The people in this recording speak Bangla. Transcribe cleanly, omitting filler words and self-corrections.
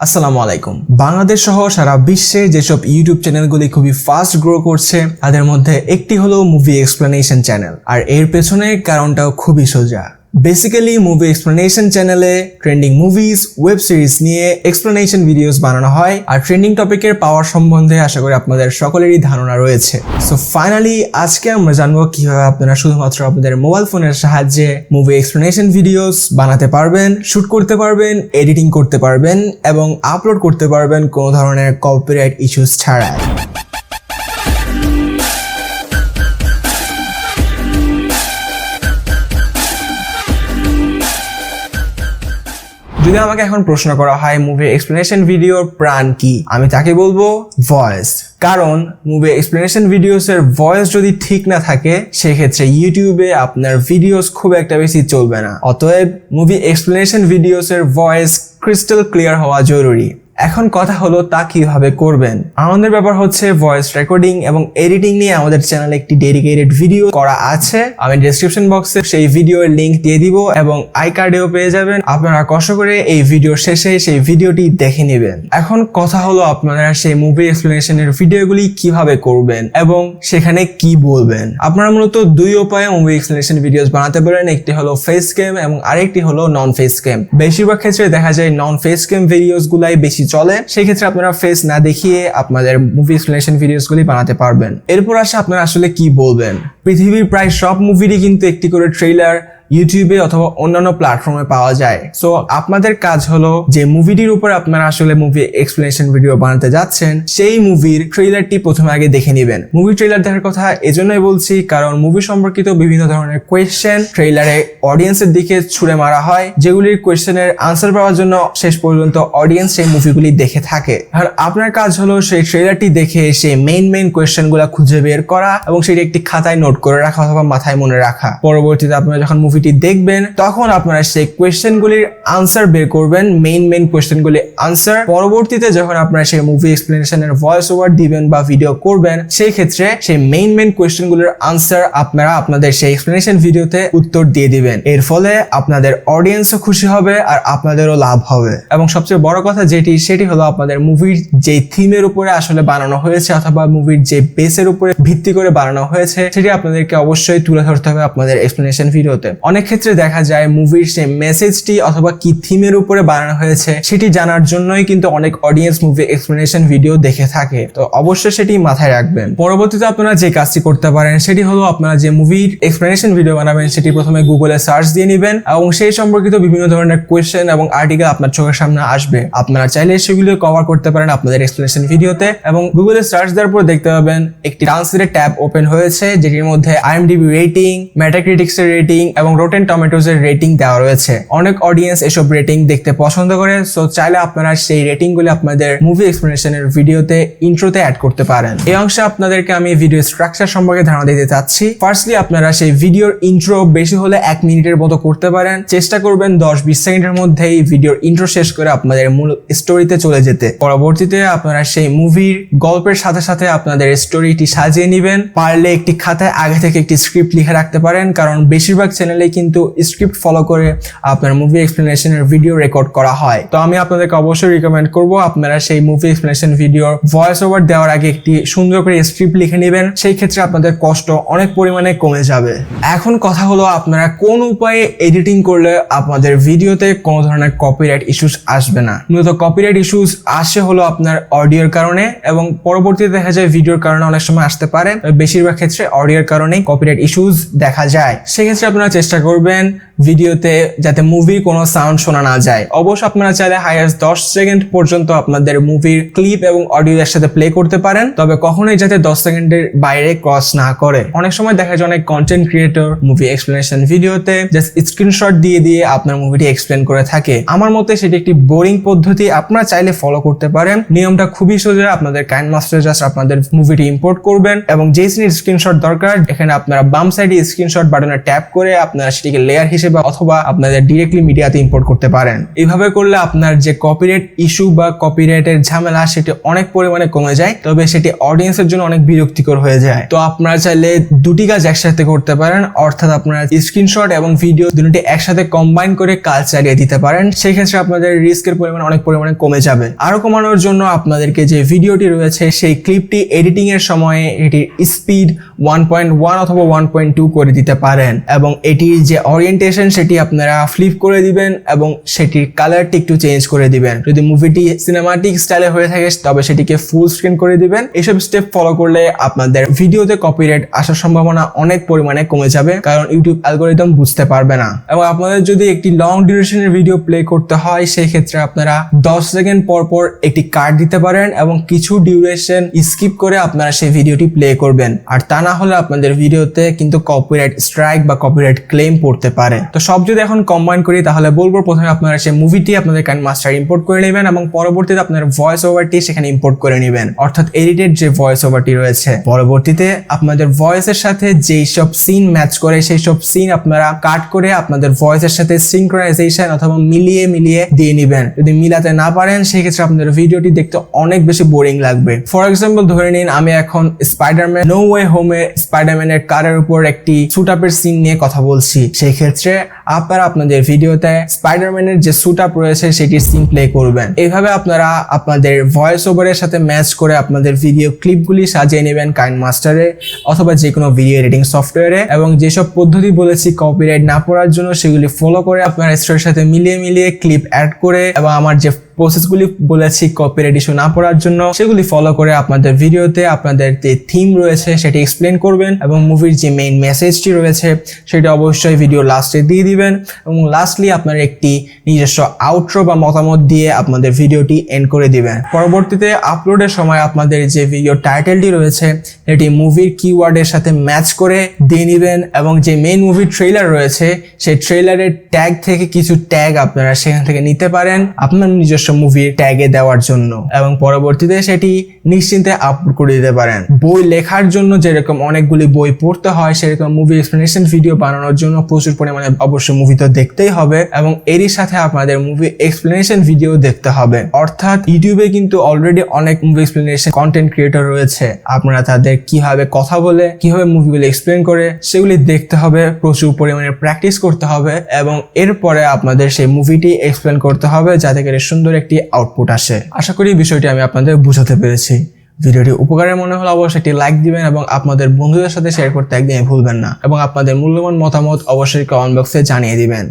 আসসালামু আলাইকুম। বাংলাদেশ সহ সারা বিশ্বে যেসব ইউটিউব চ্যানেলগুলি খুবই ফাস্ট গ্রো করছে তাদের মধ্যে একটি হলো মুভি এক্সপ্লেনেশন চ্যানেল, আর এর পেছনে কারণটাও খুবই সোজা। বেসিক্যালি মুভি এক্সপ্লেনেশন চ্যানেলে ট্রেন্ডিং মুভিজ, ওয়েব সিরিজ নিয়ে এক্সপ্লেনেশন ভিডিওস বানানো হয়, আর ট্রেন্ডিং টপিকের পাওয়ার সম্বন্ধে আশা করি আপনাদের সকলেরই ধারণা রয়েছে। সো ফাইনালি আজকে আমরা জানবো কিভাবে আপনারা শুধুমাত্র আপনাদের মোবাইল ফোনের সাহায্যে মুভি এক্সপ্লেনেশন ভিডিওস বানাতে পারবেন, শুট করতে পারবেন, এডিটিং করতে পারবেন এবং আপলোড করতে পারবেন কোনো ধরনের কপিরাইট ইস্যুস ছাড়াই। যদি আমাকে এখন প্রশ্ন করা হয় মুভি এক্সপ্লেনেশন ভিডিওর প্রাণ কি, আমি তাকে বলবো ভয়েস। কারণ মুভি এক্সপ্লেনেশন ভিডিওসের ভয়েস যদি ঠিক না থাকে সেক্ষেত্রে ইউটিউবে আপনার ভিডিওস খুব একটা বেশি চলবে না। অতএব মুভি এক্সপ্লেনেশন ভিডিওসের ভয়েস ক্রিস্টাল ক্লিয়ার হওয়া জরুরি। এখন কথা হলো তা কিভাবে করবেন। আমাদের ব্যাপার হচ্ছে ভয়েস রেকর্ডিং এবং এডিটিং নিয়ে আমাদের চ্যানেলে একটি ডেডিকেটেড ভিডিও করা আছে। আমি ডেসক্রিপশন বক্সে সেই ভিডিওর লিংক দিয়ে দিব এবং আই কার্ডেও পেয়ে যাবেন। আপনারা কষ্ট করে এই ভিডিওর শেষে সেই ভিডিওটি দেখে নেবেন। এখন কথা হলো আপনারা সেই মুভি এক্সপ্লেনেশনের ভিডিওগুলি কিভাবে করবেন এবং সেখানে কি বলবেন। আপনারা মূলত দুই উপায়ে মুভি এক্সপ্লেনেশন ভিডিওস বানাতে পারেন, একটি হলো ফেস ক্যাম এবং আরেকটি হলো নন ফেস ক্যাম। বেশিরভাগ ক্ষেত্রে দেখা যায় নন ফেস ক্যাম ভিডিওস গুলাই বেশি চলে, সেই ক্ষেত্রে আপনারা ফেস না দেখিয়ে আপনাদের মুভি এক্সপ্লেনেশন ভিডিওসগুলি বানাতে পারবেন। এরপর আসে আপনারা আসলে কি বলবেন। পৃথিবীর প্রায় সব মুভিরই কিন্তু একটি করে ট্রেইলার ইউটিউবে অথবা অন্যান্য প্ল্যাটফর্মে পাওয়া যায়। সো আপনাদের কাজ হলো যে মুভিটির উপর আপনারা আসলে মুভি এক্সপ্লেনেশন ভিডিও বানাতে যাচ্ছেন সেই মুভির ট্রেইলারটি প্রথমে আগে দেখে নেবেন। মুভি ট্রেইলার দেখার কথা এজন্যই বলছি কারণ মুভি সম্পর্কিত বিভিন্ন ধরনের কোয়েশ্চেন ট্রেইলারে অডিয়েন্সের দিকে ছুড়ে মারা হয়, যেগুলির কোয়েশ্চেনের আনসার পাওয়ার জন্য শেষ পর্যন্ত অডিয়েন্স সেই মুভিগুলি দেখে থাকে। আর আপনার কাজ হলো সেই ট্রেইলারটি দেখে সেই মেইন কোয়েশ্চেনগুলো খুঁজে বের করা এবং সেটি একটি খাতায় নোট করে রাখা অথবা মাথায় মনে রাখা। পরবর্তীতে আপনারা যখন মুভি দেখবেন তখন আপনারা সেই কোয়েশ্চেনগুলির আনসার বের করবেন, মেইন কোয়েশ্চেনগুলির আনসার। পরবর্তীতে যখন আপনারা সেই মুভি এক্সপ্লেনেশনের ভয়েস ওভার দিবেন বা ভিডিও করবেন সেই ক্ষেত্রে সেই মেইন কোয়েশ্চেনগুলির আনসার আপনারা আপনাদের সেই এক্সপ্লেনেশন ভিডিওতে উত্তর দিয়ে দিবেন। এর ফলে আপনাদের অডিয়েন্সও খুশি হবে আর আপনাদেরও লাভ হবে। এবং সবচেয়ে বড় কথা সেটি হলো আপনাদের মুভির যে থিমের উপরে আসলে বানানো হয়েছে অথবা মুভির যে বেসের উপরে ভিত্তি করে বানানো হয়েছে সেটি আপনাদেরকে অবশ্যই তুলে ধরতে হবে আপনাদের এক্সপ্লেনেশন ভিডিওতে। অনেক ক্ষেত্রে দেখা যায় মুভির সেই মেসেজটি অথবা কি থিমের উপরে বানানো হয়েছে সেটি জানার জন্যই কিন্তু অনেক অডিয়েন্স মুভি এক্সপ্লেনেশন ভিডিও দেখে থাকে। তো অবশ্যই সেটি মাথায় রাখবেন। পরবর্তীতে আপনারা যে কাজটি করতে পারেন সেটি হলো আপনারা যে মুভির এক্সপ্লেনেশন ভিডিও বানাবেন সেটি প্রথমে গুগলে সার্চ দিয়ে নেবেন এবং সেই সম্পর্কিত বিভিন্ন ধরনের কোয়েশ্চেন এবং আর্টিকেল আপনার চোখের সামনে আসবে। আপনারা চাইলে সেগুলো কভার করতে পারেন আপনাদের এক্সপ্লেনেশন ভিডিওতে এবং গুগলে সার্চ দেওয়ার পর দেখতে পাবেন একটি ট্রান্সলেট ট্যাব ওপেন হয়েছে যেটির মধ্যে IMDb রেটিং, মেটাক্রিটিক্স এর রেটিং এবং রটেন টমেটোজ এর রেটিং দেওয়া রয়েছে। অনেক অডিয়েন্স এসব রেটিং দেখতে পছন্দ করে, সো চাইলে আপনারা সেই রেটিং গুলি আপনাদের মুভি এক্সপ্লেনেশনের ভিডিওতে ইন্ট্রোতে অ্যাড করতে পারেন। এই অংশে আপনাদেরকে আমি ভিডিও স্ট্রাকচার সম্পর্কে ধারণা দিতে চাচ্ছি। ফার্স্টলি আপনারা সেই ভিডিওর ইন্ট্রো বেশি হলে 1 মিনিটের মতো করতে পারেন। চেষ্টা করবেন 10-20 সেকেন্ডের মধ্যেই ভিডিওর ইন্ট্রো শেষ করে আপনাদের মূল স্টোরিতে চলে যেতে। পরবর্তীতে আপনারা সেই মুভির গল্পের সাথে সাথে আপনাদের স্টোরিটি সাজিয়ে নেবেন। পারলে একটি খাতায় আগে থেকে একটি স্ক্রিপ্ট লিখে রাখতে পারেন, কারণ বেশিরভাগ চ্যানেলে কিন্তু স্ক্রিপ্ট ফলো করে আপনার মুভি এক্সপ্লেনেশনের ভিডিও রেকর্ড করা হয়। তো আমি আপনাদেরকে অবশ্যই রিকমেন্ড করব আপনারা সেই মুভি এক্সপ্লেনেশন ভিডিওর ভয়েস ওভার দেওয়ার আগে একটি সুন্দর করে স্ক্রিপ্ট লিখে নেবেন। সেই ক্ষেত্রে আপনাদের কষ্ট অনেক পরিমাণে কমে যাবে। এখন কথা হলো আপনারা কোন উপায়ে এডিটিং করলে আপনাদের ভিডিওতে কোনো ধরনের কপিরাইট ইস্যুস আসবে না। মূলত কপিরাইট ইস্যুস আসে হলো আপনার অডিওর কারণে এবং পরবর্তীতে দেখা যায় ভিডিওর কারণে অনেক সময় আসতে পারে। বেশিরভাগ ক্ষেত্রে অডিওর কারণেই কপিরাইট ইস্যুস দেখা যায়। সেক্ষেত্রে আপনারা চেষ্টা করবেন ভিডিওতে যাতে মুভির কোনো সাউন্ড শোনা না যায়। অবশ্য আপনারা চাইলে হাইয়েস্ট 10 সেকেন্ড পর্যন্ত আপনাদের মুভির ক্লিপ এবং অডিও একসাথে প্লে করতে পারেন, তবে কখনোই যাতে 10 সেকেন্ডের বাইরে ক্রস না করে। অনেক সময় দেখা যায় অনেক কন্টেন্ট ক্রিয়েটর মুভি এক্সপ্লেনেশন ভিডিওতে জাস্ট স্ক্রিনশট দিয়ে আপনার মুভিটি এক্সপ্লেন করে থাকে। আমার মতে সেটি একটি বোরিং পদ্ধতি। আপনারা চাইলে ফলো করতে পারেন। নিয়মটা খুবই সোজা। আপনাদের কাইনমাস্টারে জাস্ট আপনাদের মুভিটি ইম্পোর্ট করবেন এবং যে সিনের স্ক্রিনশট দরকার এখানে আপনারা বাম সাইডে স্ক্রিনশট বাটনে ট্যাপ করে আপনারা সেটিকে লেয়ার হিসেবে হিসেবে অথবা আপনাদের ডিরেক্টলি মিডিয়াতে ইম্পোর্ট করতে পারেন। এইভাবে করলে আপনার যে কপিরাইট ইস্যু বা কপিরাইটের ঝামেলা সেটি অনেক পরিমাণে কমে যায়, তবে সেটি অডিয়েন্সের জন্য অনেক বিরক্তিকর হয়ে যায়। তো আপনারা চাইলে দুটি কাজ একসাথে করতে পারেন, অর্থাৎ আপনারা স্ক্রিনশট এবং ভিডিও দুটি একসাথে কম্বাইন করে কাজ চালিয়ে দিতে পারেন। সেই ক্ষেত্রে আপনাদের রিস্কের পরিমাণ অনেক পরিমাণে কমে যাবে। আরো কমানোর জন্য আপনাদেরকে যে ভিডিওটি রয়েছে সেই ক্লিপটি এডিটিং এর সময় এটির স্পিড 1.1 অথবা 1.2 করে দিতে পারেন এবং এটির যে ওরিয়েন্টেশন সেটি আপনারা ফ্লিপ করে দিবেন এবং সেটির কালারটি একটু চেঞ্জ করে দিবেন। যদি মুভিটি সিনেমাটিক স্টাইলে হয়ে থাকে তবে সেটিকে ফুল স্ক্রিন করে দিবেন। এইসব স্টেপ ফলো করলে আপনাদের ভিডিওতে কপিরাইট আসার সম্ভাবনা অনেক পরিমাণে কমে যাবে, কারণ ইউটিউব অ্যালগরিদম বুঝতে পারবে না। এবং আপনাদের যদি একটি লং ডিউরেশনের ভিডিও প্লে করতে হয় সেই ক্ষেত্রে আপনারা 10 সেকেন্ড পর পর একটি কাট দিতে পারেন এবং কিছু ডিউরেশন স্কিপ করে আপনারা সেই ভিডিওটি প্লে করবেন। আর তা না হলে আপনাদের ভিডিওতে কিন্তু কপিরাইট স্ট্রাইক বা কপিরাইট ক্লেম পড়তে পারে। তো সব যদি এখন কম্বাইন করি তাহলে বলবো প্রথমে আপনারা সেই মুভিটি আপনাদের কাইনমাস্টার ইম্পোর্ট করে নেবেন এবং পরবর্তীতে আপনার ভয়েস ওভারটি সেখানে ইম্পোর্ট করে নেবেন, অর্থাৎ এডিটেড যে ভয়েস ওভারটি রয়েছে। পরবর্তীতে আপনাদের ভয়েসের সাথে যেই সব সিন ম্যাচ করে সেই সব সিন আপনারা কাট করে আপনাদের ভয়েসের সাথে সিনক্রোনাইজেশন অথবা মিলিয়ে দিয়ে নেবেন। যদি মিলাতে না পারেন সেই ক্ষেত্রে আপনাদের ভিডিওটি দেখতে অনেক বেশি বোরিং লাগবে। ফর এক্সাম্পল ধরে নিন আমি এখন স্পাইডারম্যান নো ওয়ে হোমে স্পাইডারম্যানের কারের উপর একটি শুট আপের সিন নিয়ে কথা বলছি। সেই ক্ষেত্রে আপনারা আপনাদের ভিডিওতে স্পাইডারম্যানের যে শুট আপ রয়েছে সেটির সিন প্লে করবেন। এইভাবে আপনারা আপনাদের ভয়েস ওভারের সাথে ম্যাচ করে আপনাদের ভিডিও ক্লিপগুলি সাজিয়ে নেবেন কাইনমাস্টারে অথবা যে কোনো ভিডিও এডিটিং সফটওয়্যারে, এবং যেসব পদ্ধতি বলেছি কপিরাইট না পড়ার জন্য সেগুলি ফলো করে আপনারা স্টোরির সাথে মিলিয়ে ক্লিপ অ্যাড করে এবং আমার যে প্রসেসগুলি বলেছি কপিরাইট ইস্যু না পড়ার জন্য সেগুলি ফলো করে আপনাদের ভিডিওতে আপনাদের যে থিম রয়েছে সেটি এক্সপ্লেন করবেন এবং মুভির যে মেইন মেসেজটি রয়েছে সেটা অবশ্যই ভিডিও লাস্টে দিয়ে দিবেন এবং লাস্টলি আপনার একটি নিজস্ব আউটরো বা মতামত দিয়ে আপনাদের ভিডিওটি এন্ড করে দিবেন। পরবর্তীতে আপলোডের সময় আপনাদের যে ভিডিও টাইটেলটি রয়েছে এটি মুভির কিওয়ার্ডের সাথে ম্যাচ করে দিয়ে নেবেন এবং যে মেইন মুভির ট্রেইলার রয়েছে সেই ট্রেইলারের ট্যাগ থেকে কিছু ট্যাগ আপনারা সেখান থেকে নিতে পারেন আপনার নিজস্ব মুভির ট্যাগে দেওয়ার জন্য এবং পরবর্তীতে সেটি নিশ্চিন্তে আপলোড করে দিতে পারেন। বই লেখার জন্য যেরকম অনেকগুলি বই পড়তে হয় সেরকম মুভি এক্সপ্লেনেশন ভিডিও বানানোর জন্য প্রচুর পরিমাণে অবশ্যই মুভি তো দেখতেই হবে এবং এরই সাথে আপনাদের মুভি এক্সপ্লেনেশন ভিডিও দেখতে হবে। অর্থাৎ ইউটিউবে কিন্তু অলরেডি অনেক মুভি এক্সপ্লেনেশন কন্টেন্ট ক্রিয়েটর রয়েছে, আপনারা তাদের কিভাবে কথা বলে কিভাবে মুভিগুলো এক্সপ্লেন করে সেগুলি দেখতে হবে, প্রচুর পরিমাণে প্র্যাকটিস করতে হবে এবং এরপরে আপনাদের সেই মুভিটি এক্সপ্লেন করতে হবে যাতে করে সুন্দর একটি আউটপুট আসে। আশা করি বিষয়টি আমি আপনাদের বুঝাতে পেরেছি। ভিডিওটি উপকারের মনে হলে অবশ্যই একটি লাইক দিবেন এবং আপনাদের বন্ধুদের সাথে শেয়ার করতে একদমই ভুলবেন না এবং আপনাদের মূল্যবান মতামত অবশ্যই কমেন্ট বক্সে জানিয়ে দিবেন।